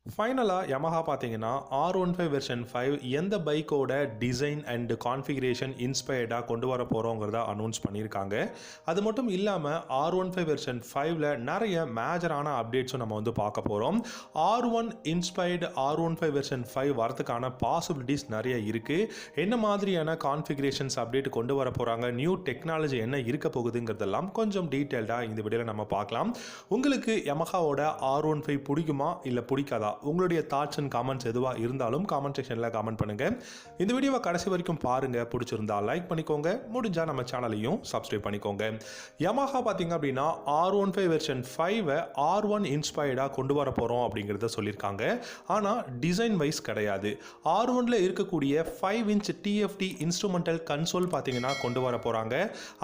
ஃபைனலாக Yamaha பார்த்தீங்கன்னா R15 version 5 எந்த பைக்கோட டிசைன் அண்ட் கான்ஃபிகரேஷன் இன்ஸ்பயர்டாக கொண்டு வர போகிறோங்கிறத அனௌன்ஸ் பண்ணியிருக்காங்க. அது மட்டும் இல்லாமல் R15 வெர்ஷன் 5ல் நிறைய மேஜரான அப்டேட்ஸும் நம்ம வந்து பார்க்க போகிறோம். R1 இன்ஸ்பயர்டு R15 வெர்ஷன் 5 வரதுக்கான பாசிபிலிட்டிஸ் நிறைய இருக்குது. என்ன மாதிரியான கான்ஃபிகரேஷன்ஸ் அப்டேட் கொண்டு வர போகிறாங்க, நியூ டெக்னாலஜி என்ன இருக்க போகுதுங்கிறதெல்லாம் கொஞ்சம் டீட்டெயில்டாக இந்த வீடியோவில் நம்ம பார்க்கலாம். உங்களுக்கு Yamahaவோட R15 பிடிக்குமா இல்லை பிடிக்காதா? உங்களுடைய தாட்ஸ் அண்ட் காமெண்ட்ஸ் எதுவாக இருந்தாலும் காமெண்ட் செக்ஷனில் காமெண்ட் பண்ணுங்கள். இந்த வீடியோவை கடைசி வரைக்கும் பாருங்கள். பிடிச்சிருந்தா லைக் பண்ணிக்கோங்க, முடிஞ்சால் நம்ம சேனலையும் சப்ஸ்கிரைப் பண்ணிக்கோங்க. Yamaha பார்த்தீங்க அப்படின்னா R15 வெர்ஷன் 5 R1 இன்ஸ்பயர்டாக கொண்டு வர போகிறோம் அப்படிங்கிறத சொல்லியிருக்காங்க. ஆனால் டிசைன் வைஸ் கிடையாது. R1ல இருக்கக்கூடிய 5 இன்ச் TFT இன்ஸ்ட்ருமெண்டல் கன்சோல் பார்த்தீங்கன்னா கொண்டு வர போகிறாங்க.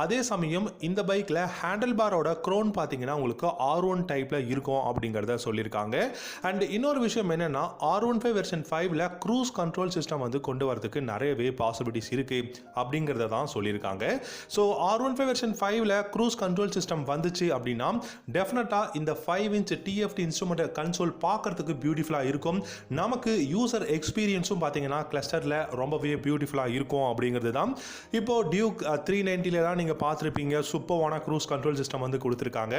அதே சமயம் இந்த பைக்கில் ஹேண்டில் பாரோட க்ரோன் பார்த்தீங்கன்னா உங்களுக்கு R1 டைப்பில் இருக்கும் அப்படிங்கிறத சொல்லியிருக்காங்க. அண்ட் இன்னொரு விஷயம் என்னன்னா R15 வெர்ஷன் 5ல க்ரூஸ் கண்ட்ரோல் சிஸ்டம் வந்து கொண்டு வரதுக்கு நிறையவே பாசிபிலிட்டிஸ் இருக்கு அப்படிங்கிறத தான் சொல்லியிருக்காங்க. ஸோ R15 வெர்ஷன் 5ல க்ரூஸ் கண்ட்ரோல் சிஸ்டம் வந்துச்சு அப்படின்னா டெஃபினட்டா இந்த 5 இன்ச் TFT இன்ஸ்ட்ருமெண்டல் கன்சோல் பார்க்கறதுக்கு பியூட்டிஃபுல்லாக இருக்கும். நமக்கு யூசர் எக்ஸ்பீரியன்ஸும் பார்த்தீங்கன்னா கிளஸ்டரில் ரொம்பவே பியூட்டிஃபுல்லாக இருக்கும் அப்படிங்கிறது தான். இப்போ டியூக் 390 தான் நீங்கள் பார்த்துருப்பீங்க, சூப்பரான க்ரூஸ் கண்ட்ரோல் சிஸ்டம் வந்து கொடுத்துருக்காங்க.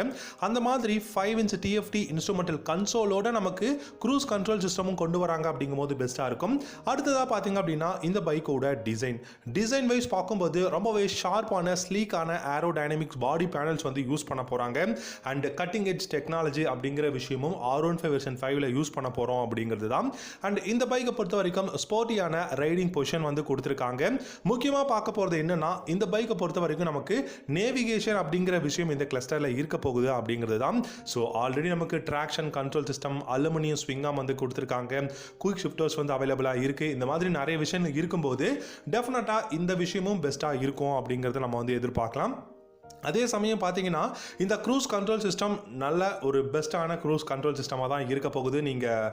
அந்த மாதிரி 5 இன்ச் TFT இன்ஸ்ட்ருமெண்டல் கன்சோலோட நமக்கு க்ரூஸ் கண்ட்ரோல் சிஸ்டமும் கொண்டு வராங்க அப்படிங்கும்போது பெஸ்ட்டாக இருக்கும். அடுத்ததாக பார்த்தீங்க அப்படின்னா இந்த பைக்கோட டிசைன் வைஸ் பார்க்கும்போது ரொம்பவே ஷார்ப்பான ஸ்லீக்கான ஏரோடைனமிக்ஸ் பாடி பேனல்ஸ் வந்து யூஸ் பண்ண போகிறாங்க. அண்ட் கட்டிங் எட்ஜ் டெக்னாலஜி அப்படிங்கிற விஷயமும் R15 வெர்ஷன் 5ல யூஸ் பண்ண போகிறோம் அப்படிங்கிறது தான். அண்ட் இந்த பைக்கை பொறுத்த வரைக்கும் ஸ்போர்ட்டியான ரைடிங் பொசிஷன் வந்து கொடுத்துருக்காங்க. முக்கியமாக பார்க்க போகிறது என்னன்னா இந்த பைக்கை பொறுத்த வரைக்கும் நமக்கு நேவிகேஷன் அப்படிங்கிற விஷயம் இந்த கிளஸ்டரில் இருக்க போகுது அப்படிங்கிறது தான். ஸோ ஆல்ரெடி நமக்கு ட்ராக்ஷன் கண்ட்ரோல் சிஸ்டம், அலுமினியம் ஸ்விங்காக வந்து கொடுத்துருக்காங்க, குயிக் ஷிஃப்டர்ஸ் வந்து அவைலபிளாக இருக்குது. இந்த மாதிரி நிறைய விஷயம் இருக்கும்போது டெஃபினட்டாக இந்த விஷயமும் பெஸ்ட்டாக இருக்கும் அப்படிங்கிறத நம்ம வந்து எதிர்பார்க்கலாம். அதே சமயம் பார்த்தீங்கன்னா இந்த க்ரூஸ் கண்ட்ரோல் சிஸ்டம் நல்ல ஒரு பெஸ்ட்டான க்ரூஸ் கண்ட்ரோல் சிஸ்டமாக தான் இருக்க போகுது. நீங்கள்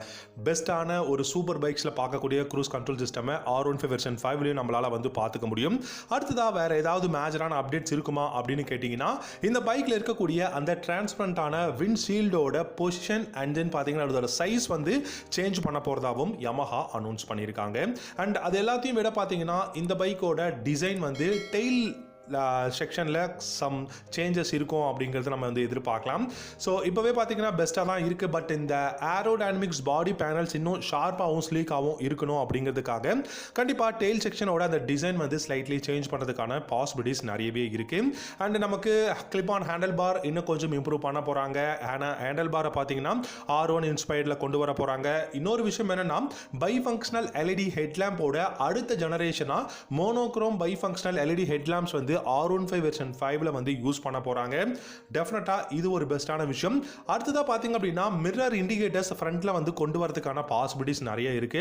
பெஸ்ட்டான ஒரு சூப்பர் பைக்ஸில் பார்க்கக்கூடிய க்ரூஸ் கண்ட்ரோல் சிஸ்டமை R15 வெர்ஷன் 5லையும் நம்மளால் வந்து பார்த்துக்க முடியும். அடுத்ததாக வேறு ஏதாவது மேஜரான அப்டேட்ஸ் இருக்குமா அப்படின்னு கேட்டிங்கன்னா இந்த பைக்கில் இருக்கக்கூடிய அந்த டிரான்ஸ்பரண்டான விண்ட்ஷீல்டோட பொசிஷன் அண்ட் தென் பார்த்தீங்கன்னா அதோட சைஸ் வந்து சேஞ்ச் பண்ண போகிறதாகவும் Yamaha அனௌன்ஸ் பண்ணியிருக்காங்க. அண்ட் அது எல்லாத்தையும் விட பார்த்தீங்கன்னா இந்த பைக்கோட டிசைன் வந்து டெயில் செக்ஷனில் சம் சேஞ்சஸ் இருக்கும் அப்படிங்கிறது நம்ம வந்து எதிர்பார்க்கலாம். ஸோ இப்போவே பார்த்தீங்கன்னா பெஸ்ட்டாக தான் இருக்குது. பட் இந்த ஏரோடைனமிக்ஸ் பாடி பேனல்ஸ் இன்னும் ஷார்ப்பாகவும் ஸ்லீக்காகவும் இருக்கணும் அப்படிங்கிறதுக்காக கண்டிப்பாக டெயில் செக்ஷனோட அந்த டிசைன் வந்து ஸ்லைட்லி சேஞ்ச் பண்ணுறதுக்கான பாசிபிலிட்டிஸ் நிறையவே இருக்குது. அண்ட் நமக்கு கிளிப் ஆன் ஹேண்டில் பார் இன்னும் கொஞ்சம் இம்ப்ரூவ் பண்ண போகிறாங்க. ஹேண்டில் பாரை பார்த்தீங்கன்னா R1 இன்ஸ்பயர்டில் கொண்டு வர போகிறாங்க. இன்னொரு விஷயம் என்னென்னா பை ஃபங்க்ஷனல் LED ஹெட்லாம்போட அடுத்த ஜெனரேஷனாக monochrome bi functional LED headlamps வந்து R15 வெர்ஷன் 5ல வந்து யூஸ் பண்ண போறாங்க. டெஃபினட்டா இது ஒரு பெஸ்டான விஷயம். அடுத்ததா பாத்தீங்க அப்படின்னா மிரர் இண்டிகேட்டர்ஸ் ஃப்ரண்ட்ல வந்து கொண்டு வரதுக்கான பாசிபிலிட்டிஸ் நிறைய இருக்கு.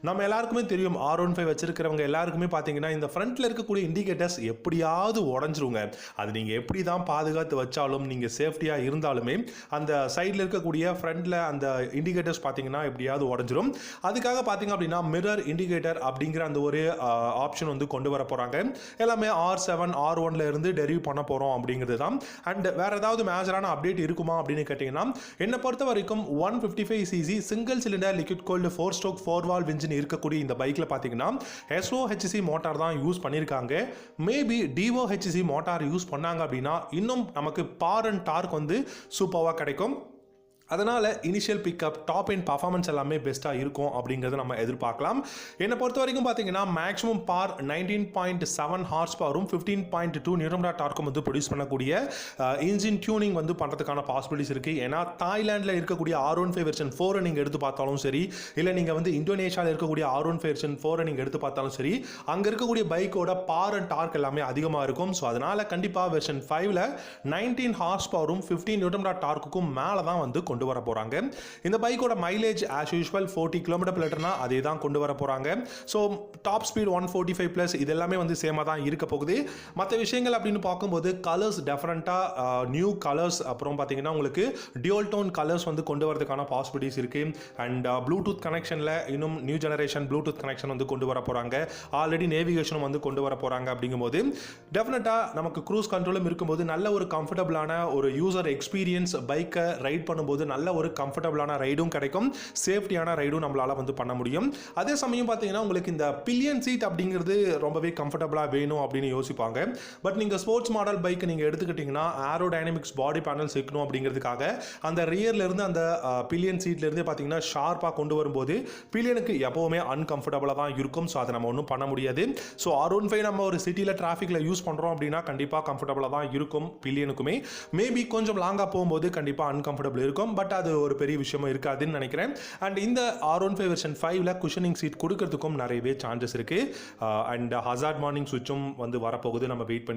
நம்ம எல்லாருக்குமே தெரியும் R15 வச்சிருக்கிறவங்க எல்லாருக்குமே பாத்தீங்கன்னா இந்த ஃப்ரண்ட்ல இருக்கக்கூடிய இண்டிகேட்டர்ஸ் எப்படியாவது உடஞ்சிருங்க. அது நீங்க எப்படி தான் பாதுகாத்து வச்சாலும், நீங்க சேஃப்டியா இருந்தாலுமே அந்த சைடில் இருக்கக்கூடிய ஃப்ரண்ட்ல அந்த இண்டிகேட்டர்ஸ் பாத்தீங்கன்னா எப்படியாவது உடஞ்சிரும். அதுக்காக பாத்தீங்க அப்படின்னா மிரர் இண்டிகேட்டர் அப்படிங்கிற அந்த ஒரு ஆப்ஷன் வந்து கொண்டு வர போறாங்க. எல்லாமே R7 R1ல இருந்து டெரிவ் பண்ண போறோம் அப்படிங்கிறது தான். அண்ட் வேற ஏதாவது மேஜரான அப்டேட் இருக்குமா அப்படின்னு கேட்டீங்கன்னா என்ன பொறுத்த வரைக்கும் 155cc single cylinder liquid gold 4 stroke 4 valve engine இருக்கக்கூடிய இந்த பைக்ல பாத்தீங்கன்னா SOHC மோட்டார் தான் யூஸ் பண்ணியிருக்காங்க. மேபி DOHC மோட்டார் யூஸ் பண்ணாங்க அப்படின்னா இன்னும் நமக்கு பவர் அண்ட் டார்க் வந்து சூப்பராக கிடைக்கும். அதனால் initial pickup top and performance எல்லாமே பெஸ்ட்டாக இருக்கும் அப்படிங்கிறத நம்ம எதிர்பார்க்கலாம். என்னை பொறுத்த வரைக்கும் பார்த்தீங்கன்னா மேக்ஸிமம் பார் 19.7 ஹார்ஸ் பவரும் 15.2 நியூட்டன் டார்க்கும் வந்து ப்ரொடியூஸ் பண்ணக்கூடிய இன்ஜின் டியூனிங் வந்து பண்ணுறதுக்கான பாசிபிலிட்டிஸ் இருக்குது. ஏன்னா தாய்லாண்டில் இருக்கக்கூடிய R15 வெர்ஷன் 4 நீங்கள் எடுத்து பார்த்தாலும் சரி, இல்லை நீங்கள் வந்து இந்தோனேஷியாவில் இருக்கக்கூடிய R15 வெர்ஷன் 4 நீங்கள் எடுத்து பார்த்தாலும் சரி, அங்கே இருக்கக்கூடிய பைக்கோட பார் அண்ட் டார்க் எல்லாமே அதிகமாக இருக்கும். ஸோ அதனால் கண்டிப்பாக வெர்ஷன் 5ல 19 ஹார்ஸ் பவரும் 15 நியூட்டன் டார்க்குக்கும் மேலே தான் வந்து கொண்டு வர போறாங்க. இந்த பைக்கோட மைலேஜ் as usual 40 km/லிட்டர்னா அதே தான் கொண்டு வர போறாங்க. ஸோ டாப் ஸ்பீட் 145+ இது எல்லாமே வந்து சேமா தான் இருக்க போகுது. மற்ற விஷயங்கள் அப்படின்னு பார்க்கும்போது கலர்ஸ் டெஃபரண்டாக நியூ கலர்ஸ், அப்புறம் பார்த்தீங்கன்னா உங்களுக்கு டியூல் டோன் கலர்ஸ் வந்து கொண்டு வரதுக்கான பாசிபிலிட்டிஸ் இருக்கு. அண்ட் ப்ளூடூத் கனெக்ஷனில் இன்னும் நியூ ஜெனரேஷன் ப்ளூடூத் கனெக்ஷன் வந்து கொண்டு வர போறாங்க. ஆல்ரெடி நேவிகேஷனும் வந்து கொண்டு வர போறாங்க. அப்படிங்கும்போது டெஃபினட்டாக நமக்கு க்ரூஸ் கண்ட்ரோலும் இருக்கும்போது நல்ல ஒரு கம்ஃபர்டபுளான ஒரு யூசர் எக்ஸ்பீரியன்ஸ் பைக்கை ரைட் பண்ணும்போது நல்ல ஒரு கம்ஃபர்டபுளான ரைடும் கிடைக்கும், சேஃப்டியான ரைடும் நம்மளால் வந்து பண்ண முடியும். அதே சமயம் பார்த்தீங்கன்னா உங்களுக்கு இந்த பில்லியன் சீட் அப்படிங்கிறது ரொம்பவே கம்ஃபர்டபுளாக வேணும் அப்படின்னு யோசிப்பாங்க. பட் நீங்கள் ஸ்போர்ட்ஸ் மாடல் பைக் நீங்கள் எடுத்துக்கிட்டிங்கன்னா ஏரோடைனமிக்ஸ் பாடி பேனல் சேர்க்கணும் அப்படிங்கிறதுக்காக அந்த ரியர்லேருந்து அந்த பில்லியன் சீட்லேருந்தே பார்த்தீங்கன்னா ஷார்ப்பாக கொண்டு வரும்போது பில்லியனுக்கு எப்போவுமே அன்கம்ஃபர்டபுளாக தான் இருக்கும். ஸோ அதை நம்ம ஒன்றும் பண்ண முடியாது. ஸோ R15 நம்ம ஒரு சிட்டியில் டிராஃபிக்கில் யூஸ் பண்ணுறோம் அப்படின்னா கண்டிப்பாக கம்ஃபர்டபுளாக தான் இருக்கும் பில்லியனுக்குமே. மேபி கொஞ்சம் லாங்காக போகும்போது கண்டிப்பாக அன்கம்ஃபர்டபுள் இருக்கும், பட் அது ஒரு பெரிய விஷயமா இருக்காதுன்னு நினைக்கிறேன். அண்ட் இந்த R15 வெர்ஷன் 5ல குஷனிங் சீட் கொடுக்கறதுக்கும் நிறையவே சான்சஸ் இருக்குது. அண்ட் ஹசார்ட் மார்னிங் சுவிட்சும் வந்து வரப்போகுது, நம்ம வெயிட் பண்ணி